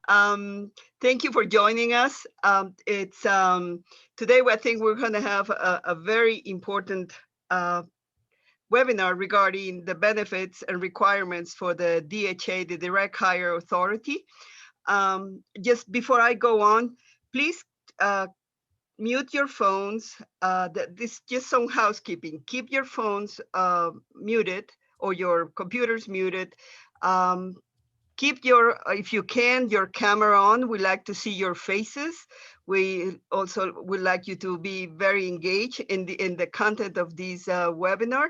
Thank you for joining us. It's Today I think we're going to have a very important uh, webinar regarding the benefits and requirements for the DHA, the Direct Hire Authority. Just before I go on, please uh, mute your phones. This just some housekeeping. Keep your phones muted or your computers muted. Um, Keep your, if you can, your camera on. We like to see your faces. We also would like you to be very engaged in the content of this webinar.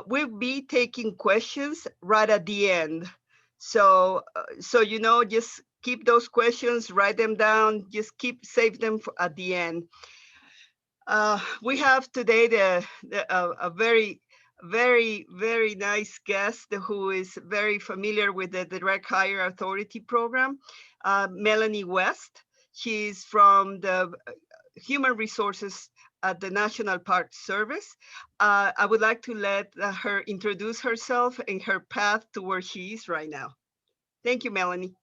We'll be taking questions right at the end. So just keep those questions, write them down, just save them for, at the end. We have today a very nice guest who is very familiar with the Direct Hire Authority program, Melanie West. She's from the Human Resources at the National Park Service. I would like to let her introduce herself and her path to where she is right now. Thank you, Melanie.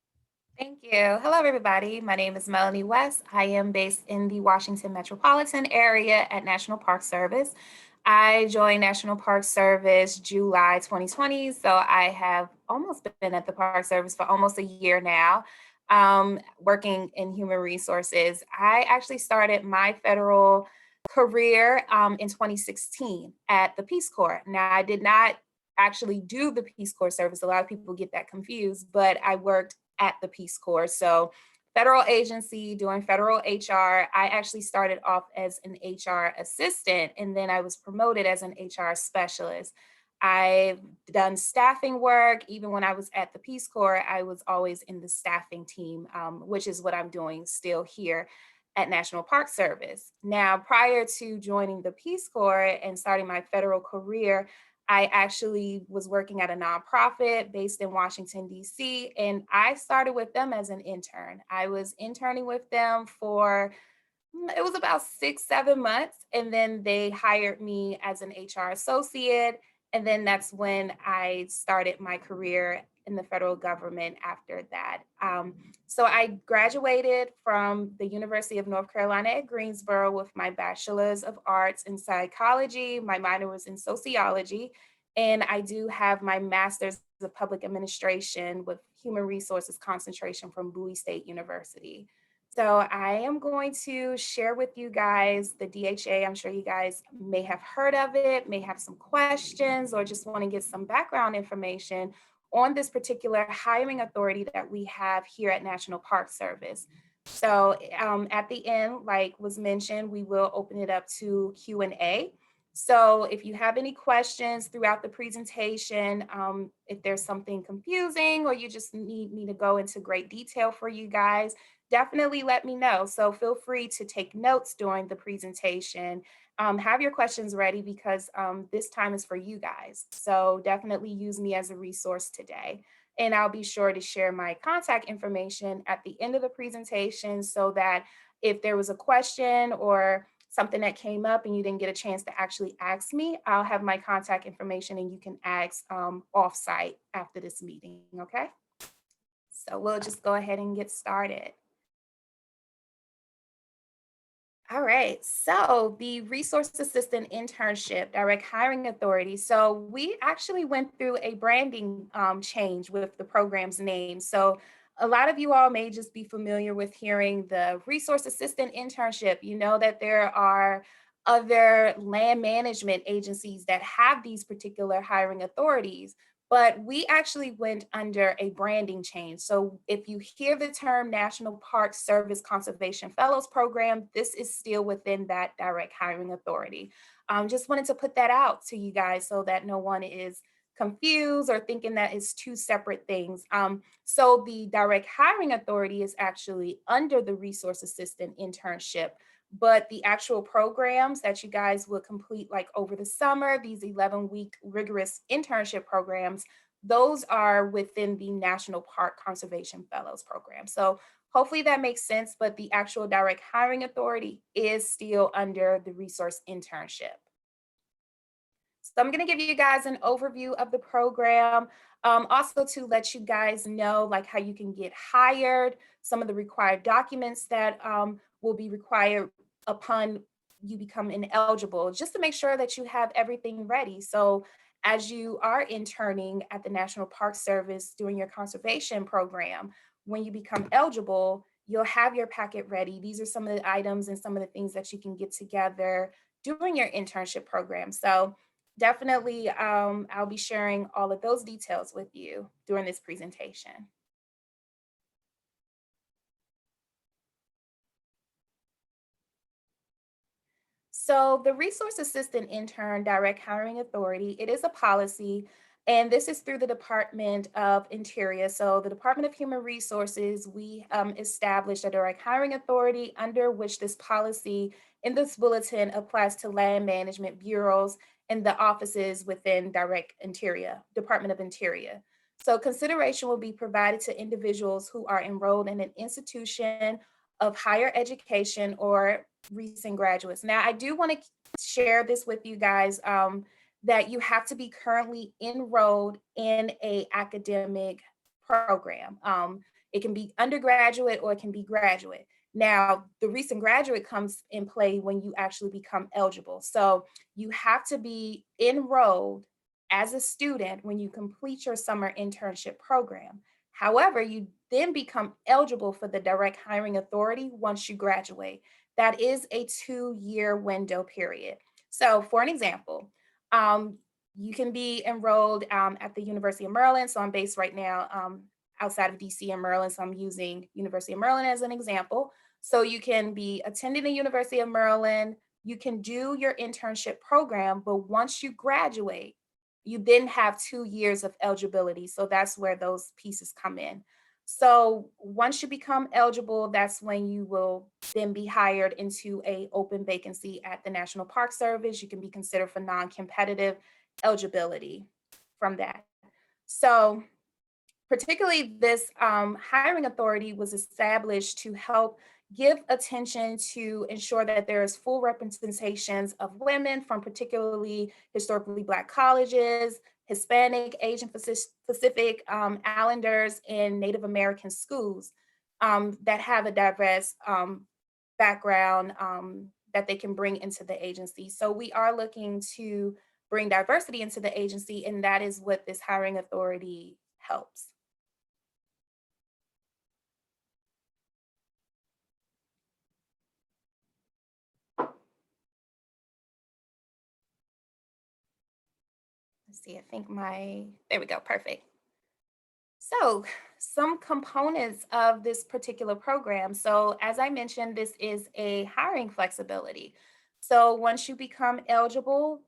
Thank you. Hello, everybody. My name is Melanie West. I am based in the Washington metropolitan area at National Park Service. I joined National Park Service July 2020, so I have almost been at the Park Service for almost a year now, working in human resources. I actually started my federal career in 2016 at the Peace Corps. Now, I did not actually do the Peace Corps service. A lot of people get that confused, but I worked at the Peace Corps. So federal agency doing federal HR. I actually started off as an HR assistant, and then I was promoted as an HR specialist. I've done staffing work. Even when I was at the Peace Corps, I was always in the staffing team, which is what I'm doing still here at National Park Service. Now, prior to joining the Peace Corps and starting my federal career, I actually was working at a nonprofit based in Washington, D.C., and I started with them as an intern. I was interning with them for, it was about 6, 7 months, and then they hired me as an HR associate. And then that's when I started my career in the federal government after that. So I graduated from the University of North Carolina at Greensboro with my Bachelor's of Arts in Psychology. My minor was in Sociology. And I do have my Master's of Public Administration with Human Resources concentration from Bowie State University. So I am going to share with you guys the DHA. I'm sure you guys may have heard of it, may have some questions, or just want to get some background information on this particular hiring authority that we have here at National Park Service. So at the end, like was mentioned, we will open it up to Q&A. So if you have any questions throughout the presentation, if there's something confusing or you just need me to go into great detail for you guys, definitely let me know. So feel free to take notes during the presentation. Have your questions ready because this time is for you guys. So definitely use me as a resource today. And I'll be sure to share my contact information at the end of the presentation so that if there was a question or something that came up and you didn't get a chance to actually ask me, I'll have my contact information and you can ask offsite after this meeting, okay? So we'll just go ahead and get started. All right, so the Resource Assistant Internship Direct Hiring Authority. So we actually went through a branding change with the program's name. So a lot of you all may just be familiar with hearing the Resource Assistant Internship. You know that there are other land management agencies that have these particular hiring authorities, but we actually went under a branding change. So if you hear the term National Park Service Conservation Fellows Program, this is still within that direct hiring authority. Just wanted to put that out to you guys so that no one is confused or thinking that it's two separate things. So the direct hiring authority is actually under the Resource Assistant Internship, but the actual programs that you guys will complete like over the summer, these 11-week rigorous internship programs, those are within the National Park Conservation Fellows Program. So hopefully that makes sense, but the actual direct hiring authority is still under the resource internship. So I'm going to give you guys an overview of the program. Also to let you guys know like how you can get hired, some of the required documents that will be required upon you become ineligible, just to make sure that you have everything ready. So as you are interning at the National Park Service doing your conservation program, when you become eligible, you'll have your packet ready. These are some of the items and some of the things that you can get together during your internship program. So definitely, I'll be sharing all of those details with you during this presentation. So the Resource Assistant Intern Direct Hiring Authority, it is a policy, and this is through the Department of Interior. So the Department of Human Resources, we established a direct hiring authority under which this policy in this bulletin applies to land management bureaus and the offices within Direct Interior, Department of Interior. So consideration will be provided to individuals who are enrolled in an institution of higher education or recent graduates. Now, I do want to share this with you guys that you have to be currently enrolled in a academic program. It can be undergraduate or it can be graduate. Now, the recent graduate comes in play when you actually become eligible. So you have to be enrolled as a student when you complete your summer internship program. However, you then become eligible for the direct hiring authority once you graduate. That is a 2-year window period. So for an example, you can be enrolled at the University of Maryland. So I'm based right now outside of DC and Maryland. So I'm using University of Maryland as an example. So you can be attending the University of Maryland, you can do your internship program, but once you graduate, you then have 2 years of eligibility. So that's where those pieces come in. So once you become eligible, that's when you will then be hired into a open vacancy at the National Park Service. You can be considered for non-competitive eligibility from that. So particularly this hiring authority was established to help give attention to ensure that there is full representations of women from particularly historically Black colleges, Hispanic, Asian Pacific Islanders, and Native American schools that have a diverse background that they can bring into the agency. So we are looking to bring diversity into the agency, and that is what this hiring authority helps. Let's see, I think there we go, perfect. So some components of this particular program. So as I mentioned, this is a hiring flexibility. So once you become eligible,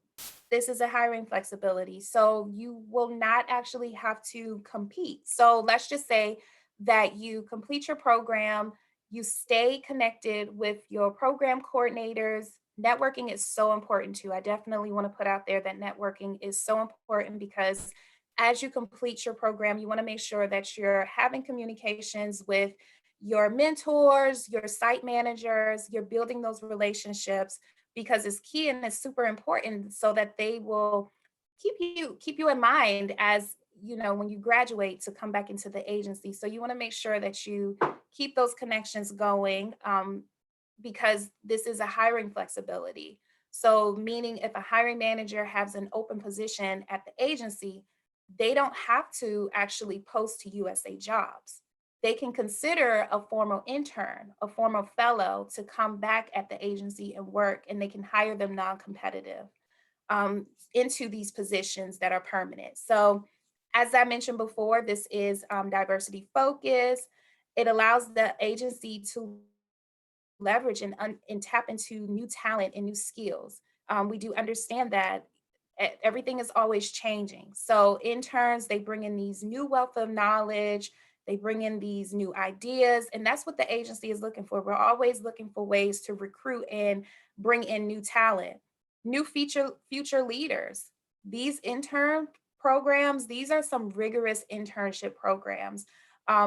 this is a hiring flexibility. So you will not actually have to compete. So let's just say that you complete your program, you stay connected with your program coordinators. Networking is so important too. I definitely want to put out there that networking is so important because as you complete your program, you want to make sure that you're having communications with your mentors, your site managers, you're building those relationships because it's key and it's super important so that they will keep you in mind as you know when you graduate to come back into the agency. So you want to make sure that you keep those connections going because this is a hiring flexibility. So meaning if a hiring manager has an open position at the agency, they don't have to actually post to USA Jobs. They can consider a formal intern, a formal fellow to come back at the agency and work, and they can hire them non-competitive into these positions that are permanent. So as I mentioned before, this is diversity focused. It allows the agency to leverage and tap into new talent and new skills. We do understand that everything is always changing. So interns, they bring in these new wealth of knowledge, they bring in these new ideas, and that's what the agency is looking for. We're always looking for ways to recruit and bring in new talent, new future leaders. These intern programs, these are some rigorous internship programs.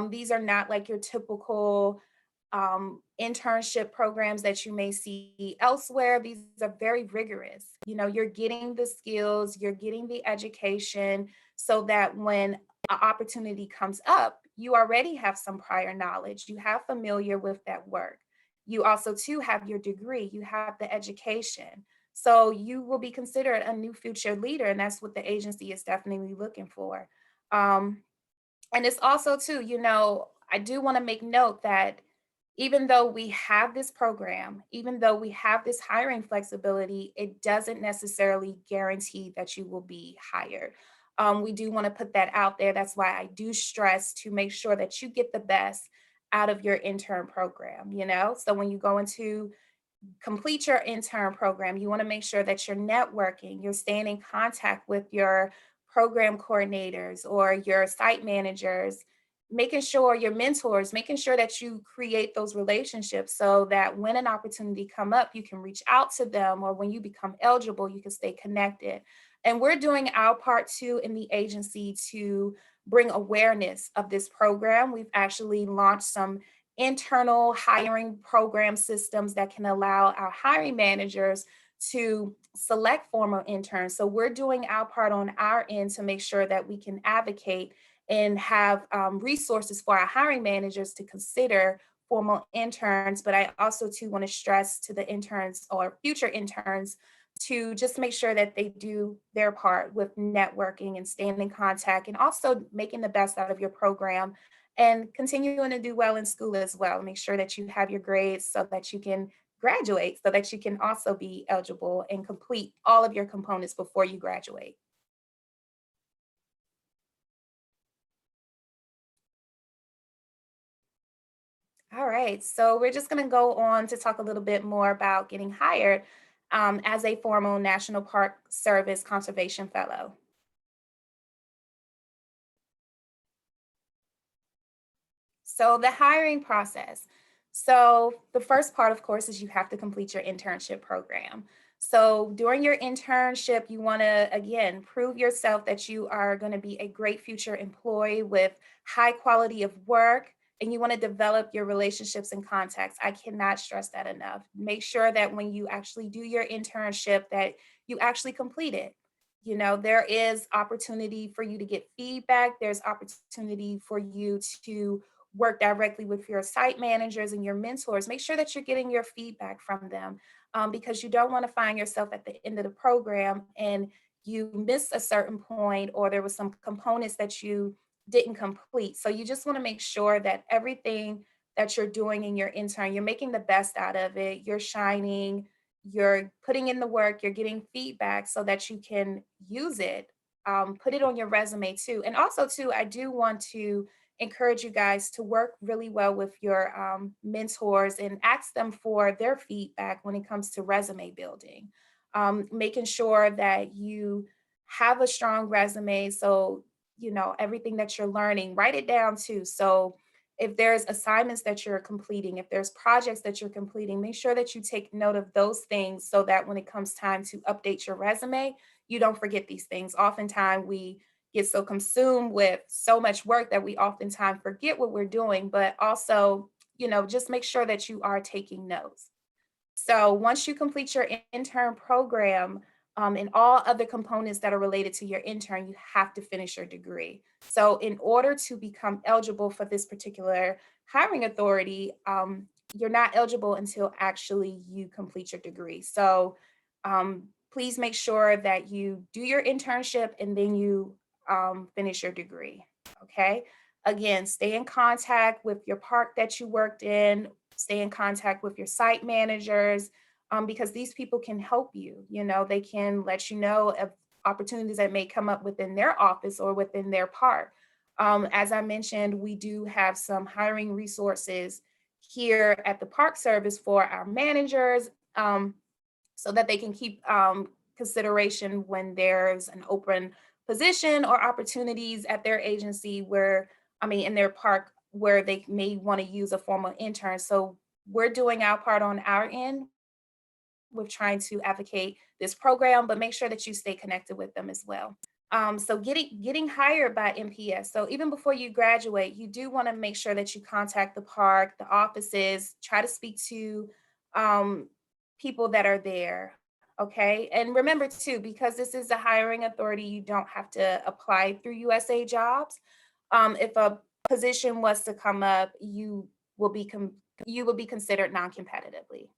These are not like your typical internship programs that you may see elsewhere. These are very rigorous. You know, you're getting the skills, you're getting the education so that when an opportunity comes up, you already have some prior knowledge. You have familiar with that work. You also too have your degree, you have the education. So you will be considered a new future leader, and that's what the agency is definitely looking for. Um, and it's also too, you know, I do want to make note that even though we have this program, even though we have this hiring flexibility, it doesn't necessarily guarantee that you will be hired. We do want to put that out there. That's why I do stress to make sure that you get the best out of your intern program, you know? So when you go into complete your intern program, you want to make sure that you're networking, you're staying in contact with your program coordinators or your site managers, making sure your mentors, making sure that you create those relationships so that when an opportunity come up, you can reach out to them, or when you become eligible, you can stay connected. And we're doing our part too in the agency to bring awareness of this program. We've actually launched some internal hiring program systems that can allow our hiring managers to select former interns. So we're doing our part on our end to make sure that we can advocate and have resources for our hiring managers to consider formal interns. But I also too want to stress to the interns or future interns to just make sure that they do their part with networking and staying in contact, and also making the best out of your program and continuing to do well in school as well. Make sure that you have your grades so that you can graduate, so that you can also be eligible and complete all of your components before you graduate. All right, so we're just going to go on to talk a little bit more about getting hired as a formal National Park Service Conservation Fellow. So the hiring process. So the first part, of course, is you have to complete your internship program. So during your internship, you want to, again, prove yourself that you are going to be a great future employee with high quality of work, and you want to develop your relationships and contacts. I cannot stress that enough. Make sure that when you actually do your internship, that you actually complete it. You know, there is opportunity for you to get feedback. There's opportunity for you to work directly with your site managers and your mentors. Make sure that you're getting your feedback from them, because you don't want to find yourself at the end of the program and you missed a certain point, or there was some components that you didn't complete. So you just want to make sure that everything that you're doing in your intern, you're making the best out of it, you're shining, you're putting in the work, you're getting feedback so that you can use it, put it on your resume too. And also too, I do want to encourage you guys to work really well with your mentors and ask them for their feedback when it comes to resume building. Making sure that you have a strong resume. So, you know, everything that you're learning, write it down too. So if there's assignments that you're completing, if there's projects that you're completing, make sure that you take note of those things so that when it comes time to update your resume, you don't forget these things. Oftentimes we get so consumed with so much work that we oftentimes forget what we're doing, but also, you know, just make sure that you are taking notes. So once you complete your intern program, and all other components that are related to your intern, you have to finish your degree. So in order to become eligible for this particular hiring authority, you're not eligible until actually you complete your degree. So please make sure that you do your internship and then you finish your degree. Okay. Again, stay in contact with your park that you worked in, stay in contact with your site managers, because these people can help you. You know, they can let you know of opportunities that may come up within their office or within their park. As I mentioned, we do have some hiring resources here at the Park Service for our managers, so that they can keep consideration when there's an open position or opportunities at their agency where, I mean, in their park where they may want to use a formal intern. So we're doing our part on our end with trying to advocate this program, but make sure that you stay connected with them as well. So getting hired by MPS. So even before you graduate, you do want to make sure that you contact the park, the offices, try to speak to um, people that are there. Okay. And remember too, because this is a hiring authority, you don't have to apply through USA Jobs. If a position was to come up, will be you will be considered non-competitively.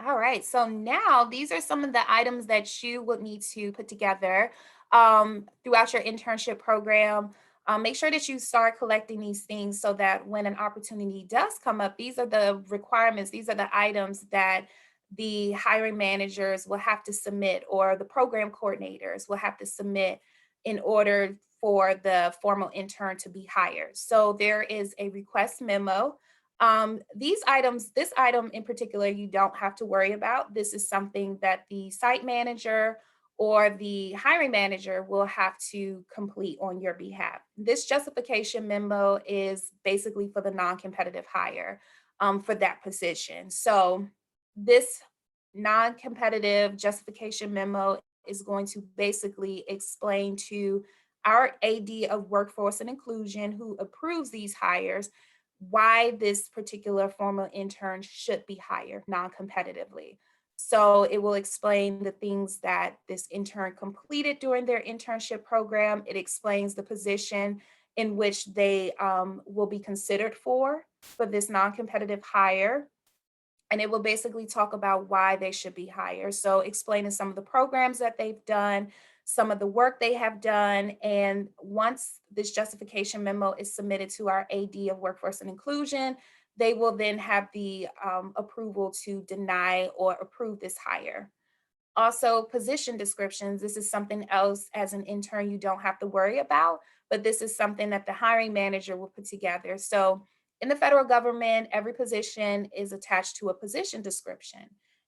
All right. So now these are some of the items that you would need to put together throughout your internship program. Make sure that you start collecting these things so that when an opportunity does come up, these are the requirements, these are the items that the hiring managers will have to submit or the program coordinators will have to submit in order for the formal intern to be hired. So there is a request memo. These items, this item in particular, you don't have to worry about. This is something that the site manager or the hiring manager will have to complete on your behalf. This justification memo is basically for the non-competitive hire for that position. So this non-competitive justification memo is going to basically explain to our AD of Workforce and Inclusion who approves these hires why this particular formal intern should be hired non-competitively. So it will explain the things that this intern completed during their internship program. It explains the position in which they will be considered for this non-competitive hire, and it will basically talk about why they should be hired. So explaining some of the programs that they've done, some of the work they have done. And once this justification memo is submitted to our AD of Workforce and Inclusion, they will then have the approval to deny or approve this hire. Also, position descriptions. This is something else as an intern you don't have to worry about, but this is something that the hiring manager will put together. So, in the federal government, every position is attached to a position description.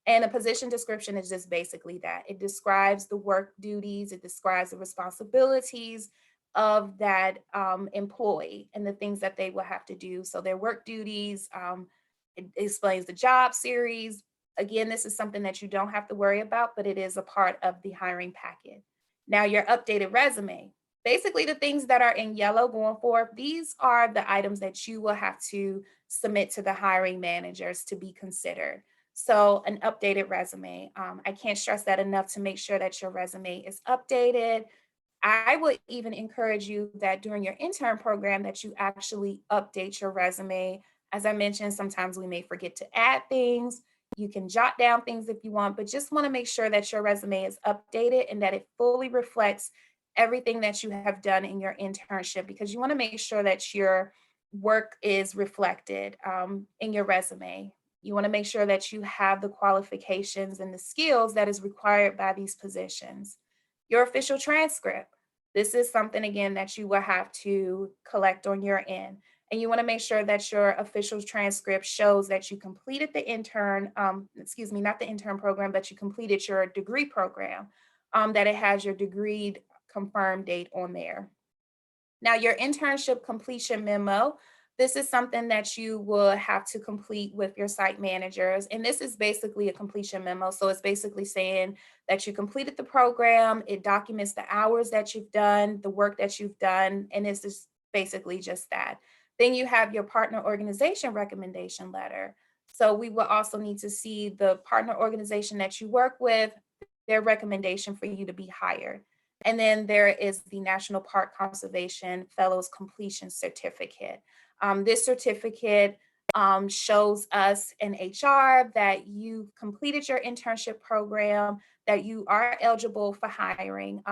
And a position description is just basically that it describes the work duties, it describes the responsibilities of that employee and the things that they will have to do. So, their work duties, it explains the job series. Again, this is something that you don't have to worry about, but it is a part of the hiring packet. Now, your updated resume. Basically, the things that are in yellow going forward, these are the items that you will have to submit to the hiring managers to be considered. So, an updated resume. I can't stress that enough to make sure that your resume is updated. I would even encourage you that during your intern program that you actually update your resume. As I mentioned, sometimes we may forget to add things. You can jot down things if you want, but just want to make sure that your resume is updated and that it fully reflects everything that you have done in your internship, because you want to make sure that your work is reflected in your resume. You want to make sure that you have the qualifications and the skills that is required by these positions. Your official transcript. This is something, again, that you will have to collect on your end. And you want to make sure that your official transcript shows that you completed the intern, excuse me, not the intern program, but you completed your degree program, that it has your degree confirmed date on there. Now, your internship completion memo, this is something that you will have to complete with your site managers. And this is basically a completion memo. So it's basically saying that you completed the program, it documents the hours that you've done, the work that you've done, and this is basically just that. Then you have your partner organization recommendation letter. So we will also need to see the partner organization that you work with, their recommendation for you to be hired. And then there is the National Park Conservation Fellows Completion Certificate. This certificate shows us in HR that you completed your internship program, that you are eligible for hiring.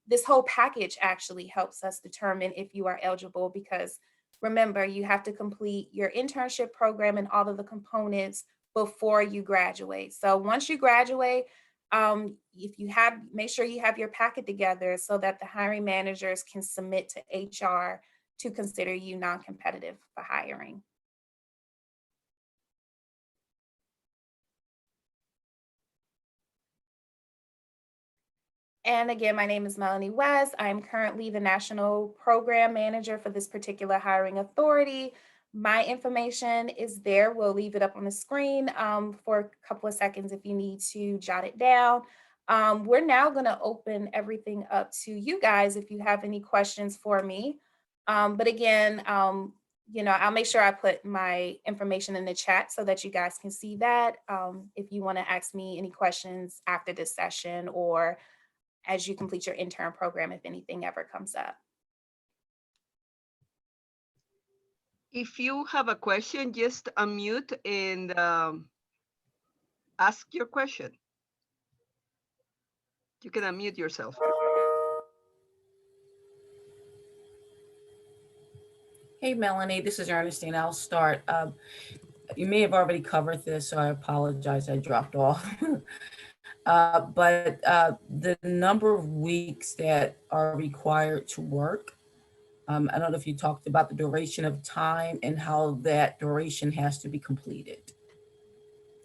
This whole package actually helps us determine if you are eligible, because remember, you have to complete your internship program and all of the components before you graduate. So once you graduate, if you have, make sure you have your packet together so that the hiring managers can submit to HR to consider you non-competitive for hiring. And again, my name is Melanie West. I'm currently the National Program Manager for this particular hiring authority. My information is there. We'll leave it up on the screen for a couple of seconds if you need to jot it down. We're now going to open everything up to you guys if you have any questions for me. But again, I'll make sure I put my information in the chat so that you guys can see that. If you want to ask me any questions after this session or as you complete your intern program, if anything ever comes up. If you have a question, just unmute and ask your question. You can unmute yourself. Hey, Melanie, this is Ernestine. I'll start. You may have already covered this, so I apologize. I dropped off. But the number of weeks that are required to work, I don't know if you talked about the duration of time and how that duration has to be completed.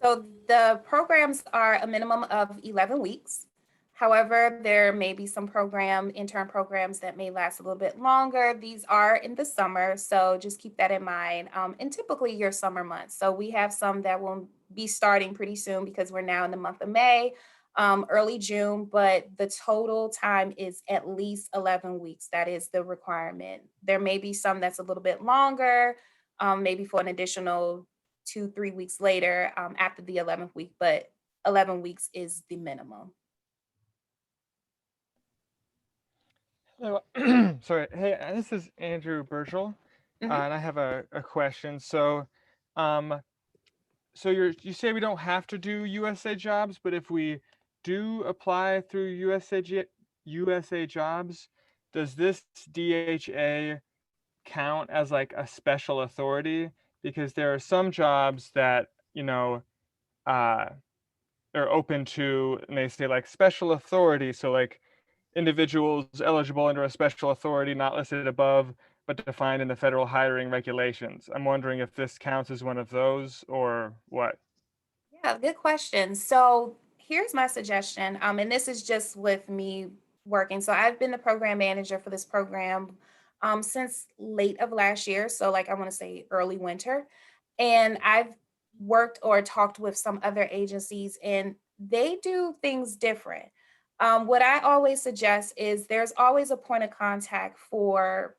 So the programs are a minimum of 11 weeks. However, there may be some intern programs that may last a little bit longer. These are in the summer, so just keep that in mind. And typically your summer months. So we have some that will be starting pretty soon because we're now in the month of May, early June, but the total time is at least 11 weeks. That is the requirement. There may be some that's a little bit longer, maybe for an additional 2-3 weeks later after the 11th week, but 11 weeks is the minimum. Hello. Sorry. Hey, this is Andrew Burchell, and I have a question. So, you say we don't have to do USA jobs, but if we do apply through USA jobs, does this DHA count as like a special authority? Because there are some jobs that are open to, and they say like special authority. So like individuals eligible under a special authority not listed above, but defined in the federal hiring regulations. I'm wondering if this counts as one of those or what? Yeah, good question. So here's my suggestion, and this is just with me working. So I've been the program manager for this program since late of last year. So like I want to say early winter. And I've worked or talked with some other agencies and they do things different. What I always suggest is there's always a point of contact for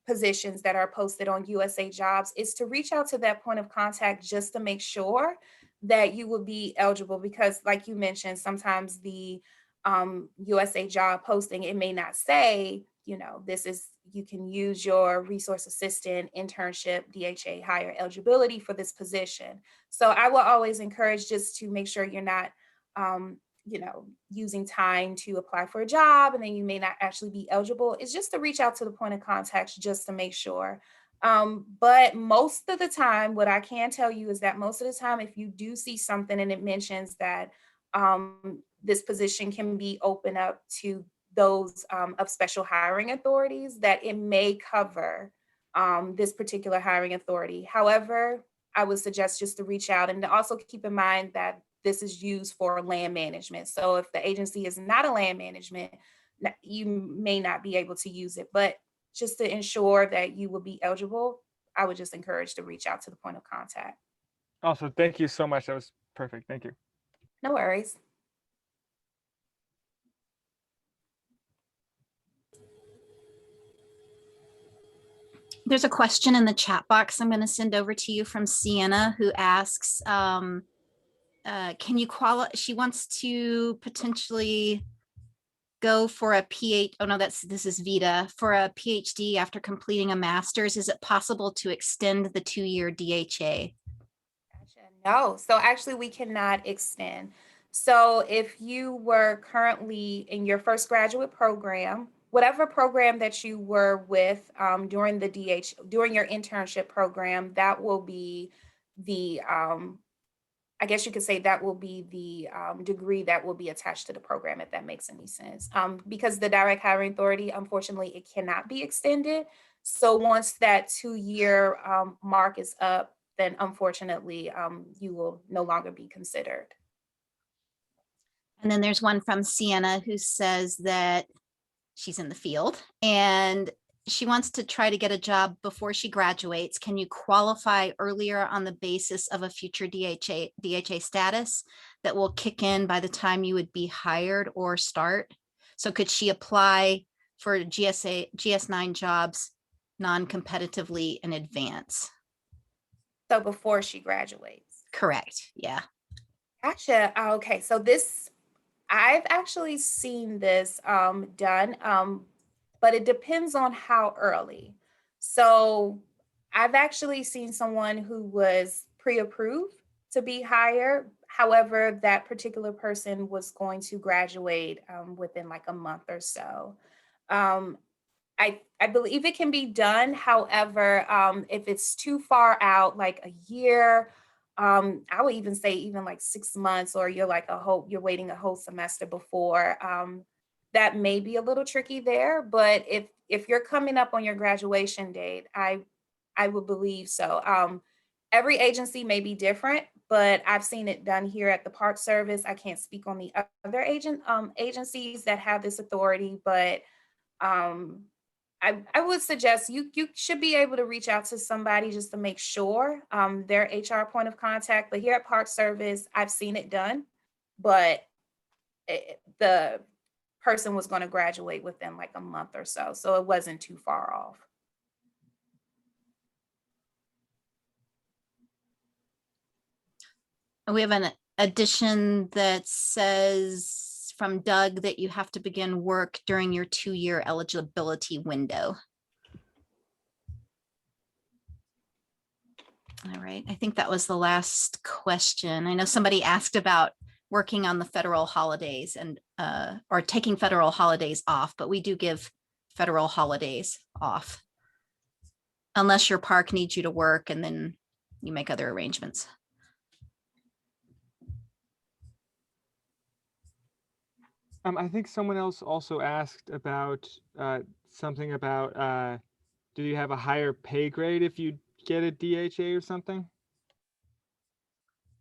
positions that are posted on USA Jobs is to reach out to that point of contact just to make sure that you will be eligible because like you mentioned, sometimes the USA job posting, it may not say, you can use your resource assistant, internship, DHA hire eligibility for this position. So I will always encourage just to make sure you're not, using time to apply for a job and then you may not actually be eligible. It's just to reach out to the point of contact just to make sure. But most of the time, what I can tell you is that most of the time, if you do see something and it mentions that this position can be open up to those of special hiring authorities, that it may cover this particular hiring authority. However, I would suggest just to reach out and to also keep in mind that this is used for land management. So if the agency is not a land management, you may not be able to use it, but just to ensure that you will be eligible, I would just encourage to reach out to the point of contact. Also, thank you so much. That was perfect. Thank you. No worries. There's a question in the chat box I'm going to send over to you from Sienna, who asks, can you qualify? She wants to potentially go for a PhD. Oh no, this is Vita, for a PhD after completing a master's. Is it possible to extend the 2-year DHA? Gotcha. No, so actually we cannot extend. So if you were currently in your first graduate program, whatever program that you were with during your internship program, that will be the I guess you could say that will be the degree that will be attached to the program, if that makes any sense. Because the direct hiring authority, unfortunately, it cannot be extended. So once that 2-year mark is up, then unfortunately, you will no longer be considered. And then there's one from Sienna who says that she's in the field and she wants to try to get a job before she graduates. Can you qualify earlier on the basis of a future DHA status that will kick in by the time you would be hired or start? So could she apply for GS9 jobs non-competitively in advance? So before she graduates. Correct. Yeah. Gotcha. Okay. So I've actually seen this done, but it depends on how early. So I've actually seen someone who was pre-approved to be hired. However, that particular person was going to graduate within like a month or so. Um, I believe it can be done. However, if it's too far out, like a year, I would even say even like 6 months, or you're waiting a whole semester before, that may be a little tricky there. But if you're coming up on your graduation date, I would believe so. Every agency may be different, but I've seen it done here at the Park Service. I can't speak on the other agencies that have this authority, but um, I would suggest you should be able to reach out to somebody just to make sure, their HR point of contact. But here at Park Service, I've seen it done, but the person was going to graduate within like a month or so, so it wasn't too far off. We have an addition that says from Doug that you have to begin work during your 2-year eligibility window. All right, I think that was the last question. I know somebody asked about working on the federal holidays and or taking federal holidays off, but we do give federal holidays off unless your park needs you to work, and then you make other arrangements. I think someone else also asked about something about do you have a higher pay grade if you get a DHA or something?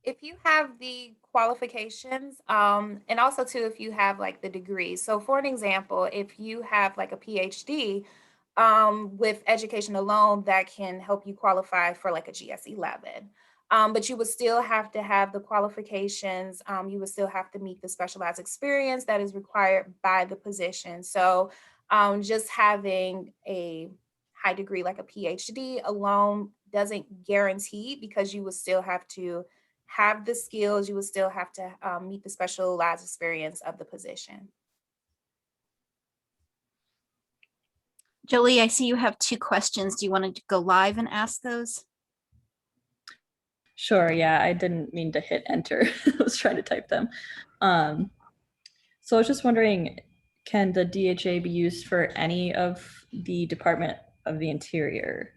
If you have the qualifications, and also too, if you have like the degree. So for an example, if you have like a PhD, with education alone, that can help you qualify for like a GS11. But you would still have to have the qualifications. You would still have to meet the specialized experience that is required by the position. So just having a high degree like a PhD alone doesn't guarantee, because you would still have to have the skills, you would still have to meet the specialized experience of the position. Jolie, I see you have 2 questions. Do you want to go live and ask those? Sure, yeah, I didn't mean to hit enter. I was trying to type them. So I was just wondering, can the DHA be used for any of the Department of the Interior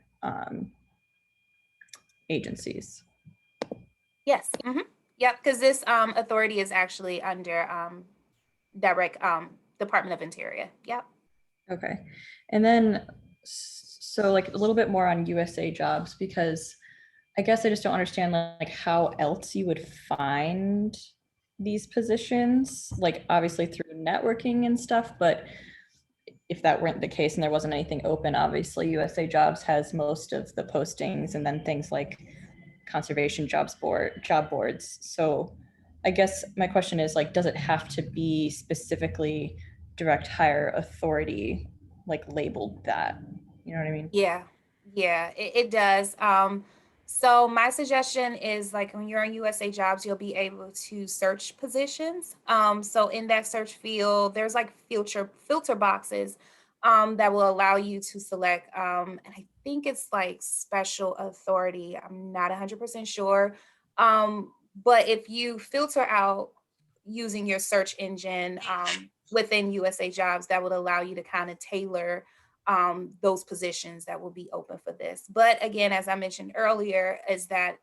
agencies? Yes. Yep, because this authority is actually under direct Department of Interior. Yep. Okay. And then, so like a little bit more on USA jobs, because I guess I just don't understand like how else you would find these positions, like obviously through networking and stuff, but if that weren't the case and there wasn't anything open, obviously USA Jobs has most of the postings, and then things like conservation job boards. So I guess my question is, like, does it have to be specifically direct hire authority, like labeled that? You know what I mean? Yeah, it does. So my suggestion is, like, when you're on USA Jobs, you'll be able to search positions. So in that search field, there's like filter boxes that will allow you to select, and I think it's like special authority. I'm not 100% sure. But if you filter out using your search engine within USA Jobs, that would allow you to kind of tailor those positions that will be open for this. But again, as I mentioned earlier, is that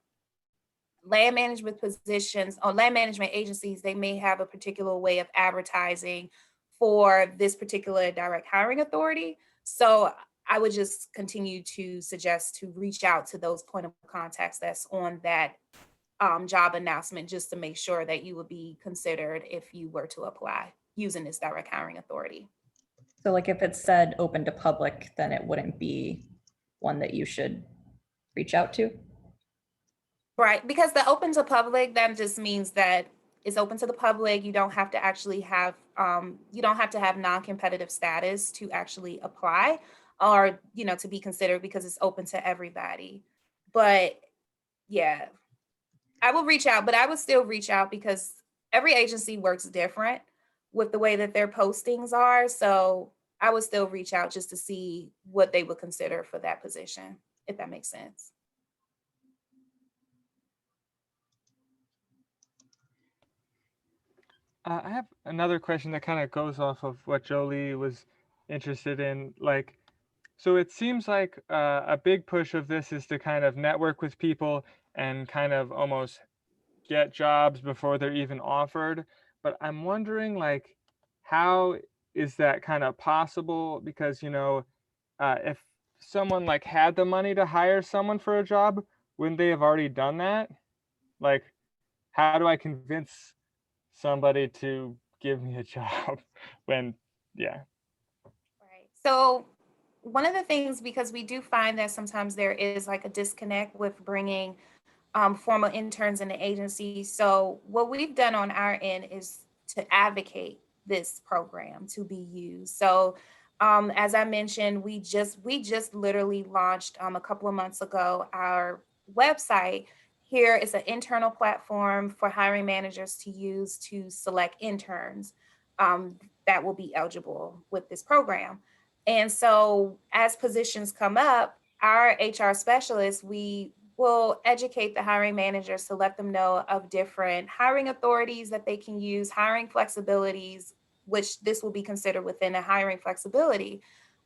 land management positions or land management agencies, they may have a particular way of advertising for this particular direct hiring authority. So I would just continue to suggest to reach out to those point of contacts that's on that job announcement, just to make sure that you would be considered if you were to apply using this direct hiring authority. So like if it said open to public, then it wouldn't be one that you should reach out to? Right, because the open to public, that just means that it's open to the public. You don't have to actually have, you don't have to have non-competitive status to actually apply or, to be considered, because it's open to everybody. But yeah, I will reach out, but I would still reach out because every agency works different with the way that their postings are. So I would still reach out just to see what they would consider for that position, if that makes sense. I have another question that kind of goes off of what Jolie was interested in. Like, so it seems like a big push of this is to kind of network with people and kind of almost get jobs before they're even offered. But I'm wondering, like, how is that kind of possible? Because, if someone like had the money to hire someone for a job, wouldn't they have already done that? Like, how do I convince somebody to give me a job when, yeah. Right. So one of the things, because we do find that sometimes there is like a disconnect with bringing formal interns in the agency. So what we've done on our end is to advocate this program to be used. So as I mentioned, we just literally launched a couple of months ago our website. Here is an internal platform for hiring managers to use to select interns that will be eligible with this program. And so as positions come up, our HR specialists, we will educate the hiring managers to let them know of different hiring authorities that they can use, hiring flexibilities, which this will be considered within a hiring flexibility,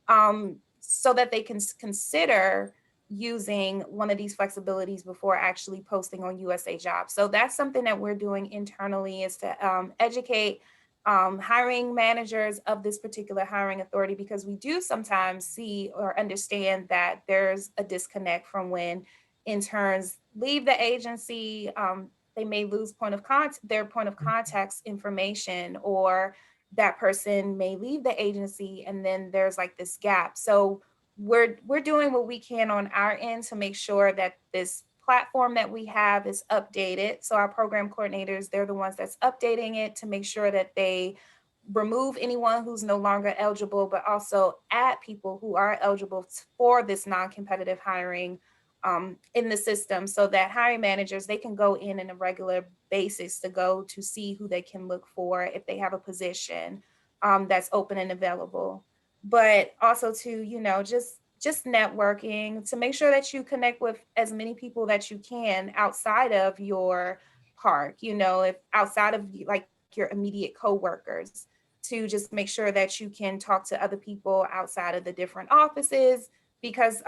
so that they can consider using one of these flexibilities before actually posting on USA Jobs. So that's something that we're doing internally, is to educate hiring managers of this particular hiring authority, because we do sometimes see or understand that there's a disconnect from when interns leave the agency. They may lose their point of contact's information, or that person may leave the agency, and then there's like this gap. So we're doing what we can on our end to make sure that this platform that we have is updated. So our program coordinators, they're the ones that's updating it to make sure that they remove anyone who's no longer eligible, but also add people who are eligible for this non-competitive hiring in the system, so that hiring managers, they can go in a regular basis to go to see who they can look for if they have a position that's open and available. But also to, just networking, to make sure that you connect with as many people that you can outside of your park, if outside of like your immediate coworkers, to just make sure that you can talk to other people outside of the different offices, because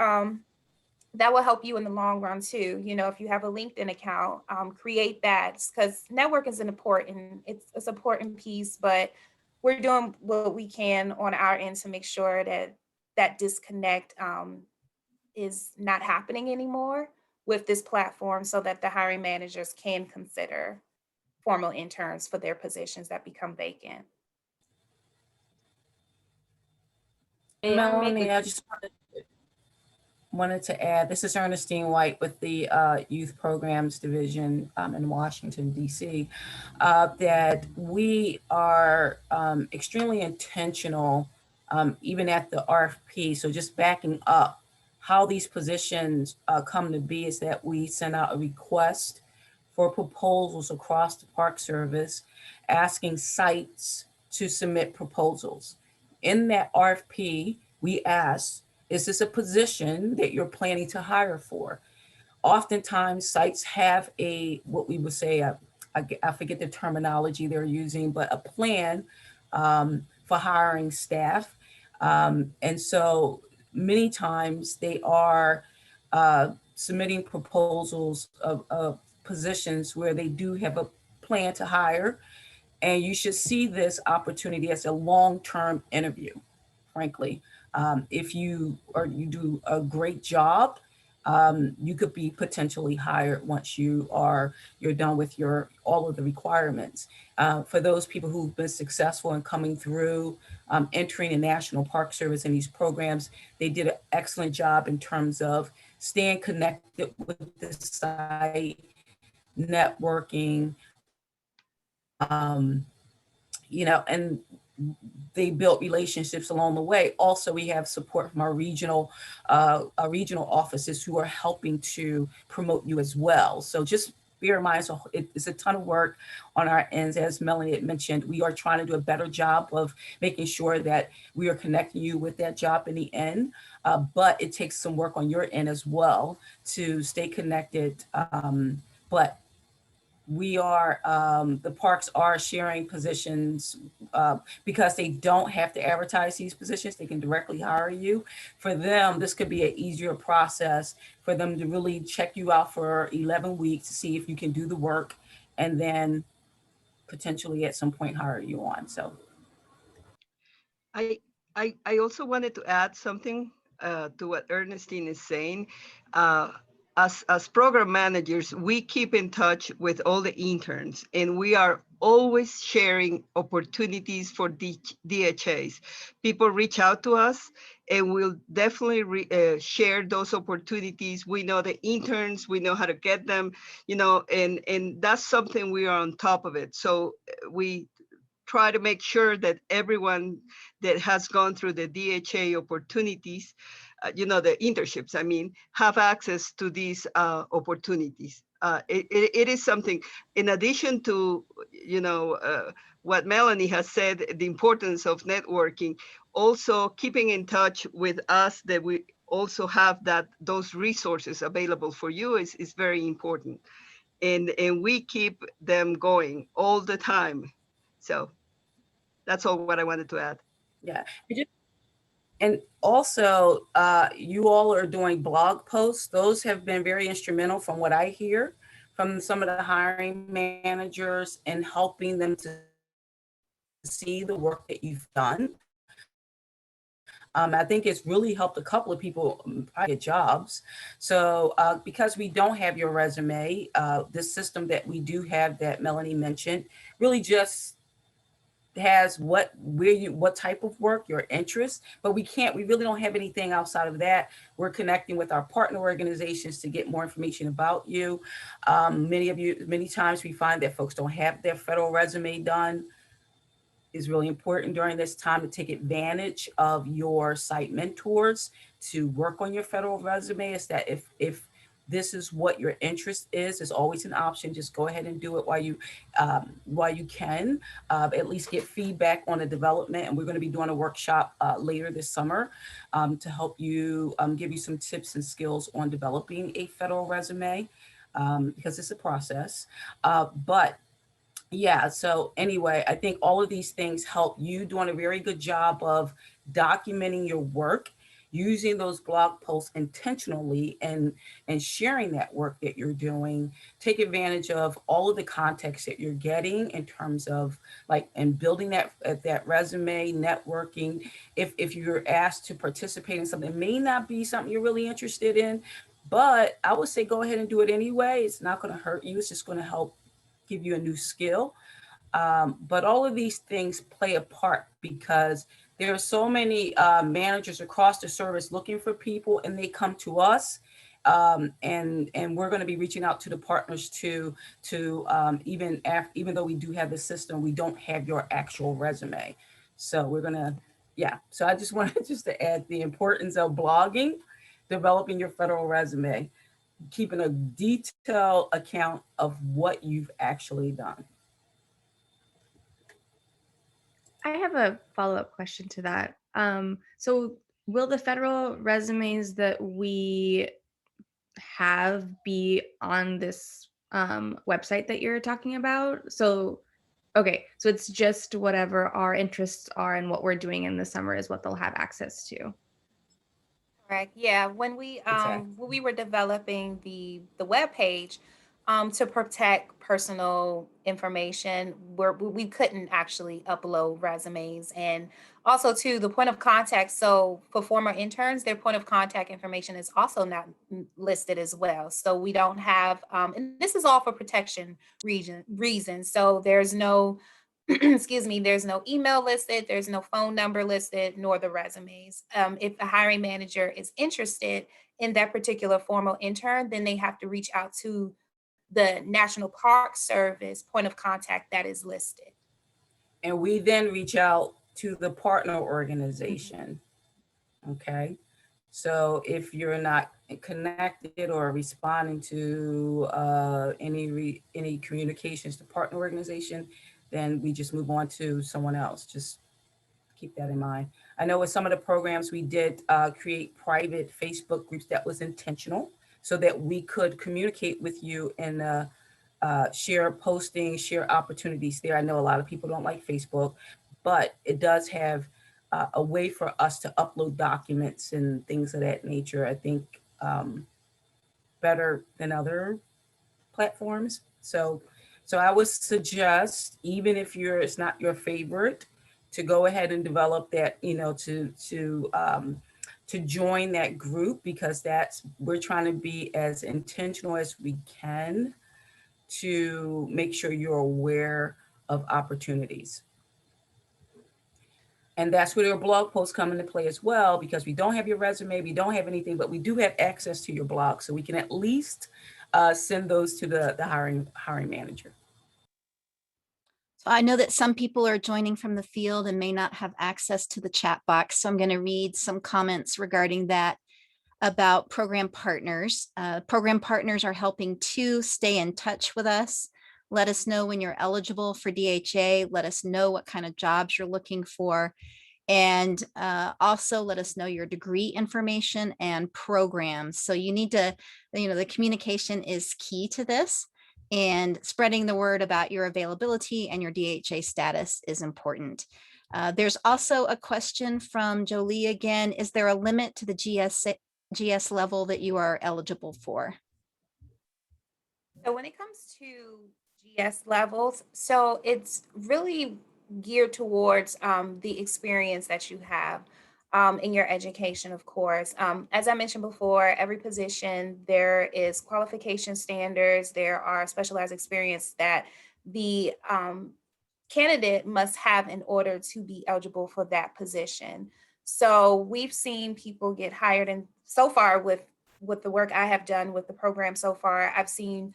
that will help you in the long run too. If you have a LinkedIn account, create that, because network is it's an important piece, but we're doing what we can on our end to make sure that that disconnect is not happening anymore with this platform, so that the hiring managers can consider formal interns for their positions that become vacant. Melanie, I just wanted to add, this is Ernestine White with the Youth Programs Division in Washington, D.C., that we are extremely intentional, even at the RFP. So just backing up how these positions come to be is that we send out a request for proposals across the Park Service, asking sites to submit proposals. In that RFP, we ask, is this a position that you're planning to hire for? Oftentimes, sites have what we would say, I forget the terminology they're using, but a plan for hiring staff. And so many times they are submitting proposals of positions where they do have a plan to hire. And you should see this opportunity as a long-term interview, frankly. If you do a great job, you could be potentially hired once you're done with all of the requirements. For those people who've been successful in coming through, entering the National Park Service in these programs, they did an excellent job in terms of staying connected with the site, networking, and they built relationships along the way. Also, we have support from our regional offices who are helping to promote you as well. So just bear in mind, so it's a ton of work on our ends. As Melanie had mentioned, we are trying to do a better job of making sure that we are connecting you with that job in the end. But it takes some work on your end as well to stay connected. But we are, the parks are sharing positions because they don't have to advertise these positions. They can directly hire you. For them, this could be an easier process for them to really check you out for 11 weeks to see if you can do the work, and then potentially at some point hire you on. So I also wanted to add something to what Ernestine is saying. Uh, as program managers, we keep in touch with all the interns, and we are always sharing opportunities for DHAs. People reach out to us, and we'll definitely share those opportunities. We know the interns, we know how to get them, and that's something we are on top of it. So we try to make sure that everyone that has gone through the DHA opportunities, the internships, have access to these opportunities. It is something, in addition to, what Melanie has said, the importance of networking, also keeping in touch with us, that we also have those resources available for you is very important. And we keep them going all the time. So that's all what I wanted to add. yeah. And also, you all are doing blog posts. Those have been very instrumental from what I hear from some of the hiring managers in helping them to see the work that you've done. I think it's really helped a couple of people get jobs. So because we don't have your resume, this system that we do have that Melanie mentioned really just has what type of work, your interest, but we really don't have anything outside of that. We're connecting with our partner organizations to get more information about you. Many times we find that folks don't have their federal resume done. Is really important during this time to take advantage of your site mentors to work on your federal resume. Is that if this is what your interest is, there's always an option. Just go ahead and do it while you can. At least get feedback on the development. And we're going to be doing a workshop later this summer to help you give you some tips and skills on developing a federal resume because it's a process. But yeah, so anyway, I think all of these things help you doing a very good job of documenting your work, using those blog posts intentionally and sharing that work that you're doing. Take advantage of all of the context that you're getting in terms of and building that resume, networking. If you're asked to participate in something, it may not be something you're really interested in, but I would say go ahead and do it anyway. It's not going to hurt you. It's just going to help give you a new skill. But all of these things play a part because there are so many managers across the service looking for people, and they come to us. And we're going to be reaching out to the partners to even though we do have the system, we don't have your actual resume. So we're going to, yeah. So I just wanted to add the importance of blogging, developing your federal resume, keeping a detailed account of what you've actually done. I have a follow-up question to that. So will the federal resumes that we have be on this website that you're talking about? So, okay, so it's just whatever our interests are and what we're doing in the summer is what they'll have access to. Correct. Yeah. When we Exactly. when we were developing the web page, to protect personal information, we couldn't actually upload resumes. And also too, the point of contact. So for former interns, their point of contact information is also not listed as well. So we don't have, and this is all for protection reasons. So there's no, excuse me, there's no email listed, there's no phone number listed, nor the resumes. If a hiring manager is interested in that particular formal intern, then they have to reach out to the National Park Service point of contact that is listed. And we then reach out to the partner organization. Okay. So if you're not connected or responding to any communications to partner organization, then we just move on to someone else. Just keep that in mind. I know with some of the programs we did create private Facebook groups that was intentional so that we could communicate with you and share postings, share opportunities there. I know a lot of people don't like Facebook, but it does have a way for us to upload documents and things of that nature. I think better than other platforms. So I would suggest, even if it's not your favorite, to go ahead and develop that, to join that group, because we're trying to be as intentional as we can to make sure you're aware of opportunities. And that's where your blog posts come into play as well, because we don't have your resume, we don't have anything, but we do have access to your blog. So we can at least send those to the hiring manager. So I know that some people are joining from the field and may not have access to the chat box. So I'm going to read some comments regarding that about program partners. Program partners are helping to stay in touch with us. Let us know when you're eligible for DHA. Let us know what kind of jobs you're looking for. And also let us know your degree information and programs. So you need to, the communication is key to this, and spreading the word about your availability and your DHA status is important. There's also a question from Jolie again. Is there a limit to the GS level that you are eligible for? So when it comes to GS levels, so it's really geared towards the experience that you have in your education, of course. As I mentioned before, every position, there is qualification standards, there are specialized experience that the candidate must have in order to be eligible for that position. So we've seen people get hired, and so far with the work I have done with the program so far, I've seen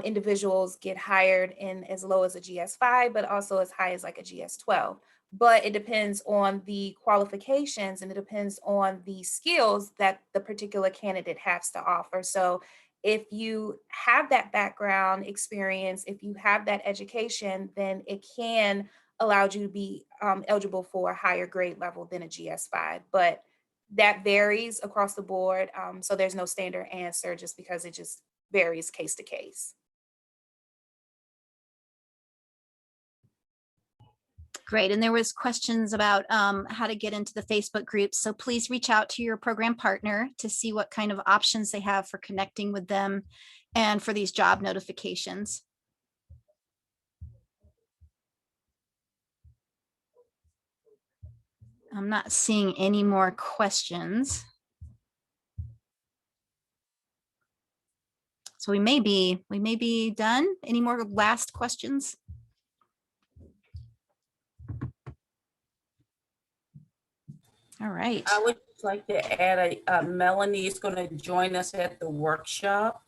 individuals get hired in as low as a GS5, but also as high as like a GS12. But it depends on the qualifications and it depends on the skills that the particular candidate has to offer. So if you have that background experience, if you have that education, then it can allow you to be eligible for a higher grade level than a GS5. But that varies across the board. So there's no standard answer just because it just varies case to case. Great. And there was questions about how to get into the Facebook groups. So please reach out to your program partner to see what kind of options they have for connecting with them and for these job notifications. I'm not seeing any more questions. So we may be done. Any more last questions? All right. I would like to add, Melanie is going to join us at the workshop.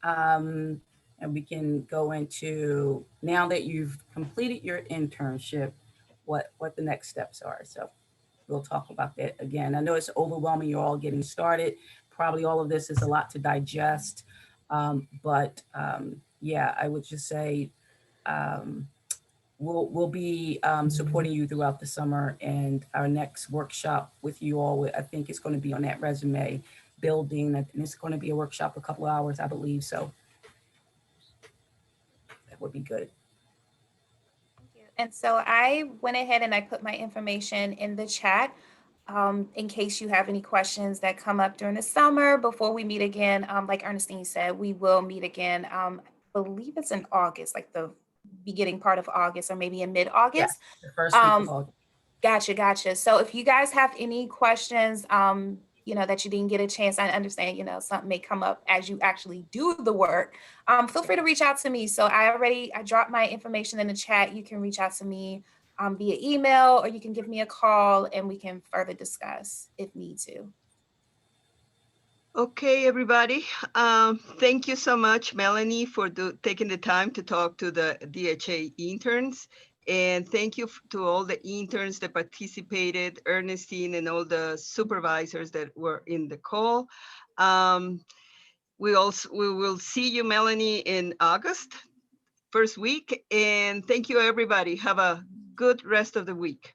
And we can go into, now that you've completed your internship, what the next steps are. So we'll talk about that again. I know it's overwhelming. You're all getting started. Probably all of this is a lot to digest. But yeah, I would just say we'll be supporting you throughout the summer, and our next workshop with you all, I think it's going to be on that resume building, and it's going to be a workshop, a couple of hours, I believe. So that would be good. Thank you. And so I went ahead and I put my information in the chat in case you have any questions that come up during the summer before we meet again. Like Ernestine said, we will meet again believe it's in August, like the beginning part of August or maybe in Yeah, mid-August. the first week of August. Gotcha. So if you guys have any questions, that you didn't get a chance, I understand, something may come up as you actually do the work. Feel free to reach out to me. So I dropped my information in the chat. You can reach out to me via email, or you can give me a call and we can further discuss if need to. Okay, everybody. Thank you so much, Melanie, for taking the time to talk to the DHA interns. And thank you to all the interns that participated, Ernestine, and all the supervisors that were in the call. We will see you, Melanie, in August, first week. And thank you, everybody. Have a good rest of the week.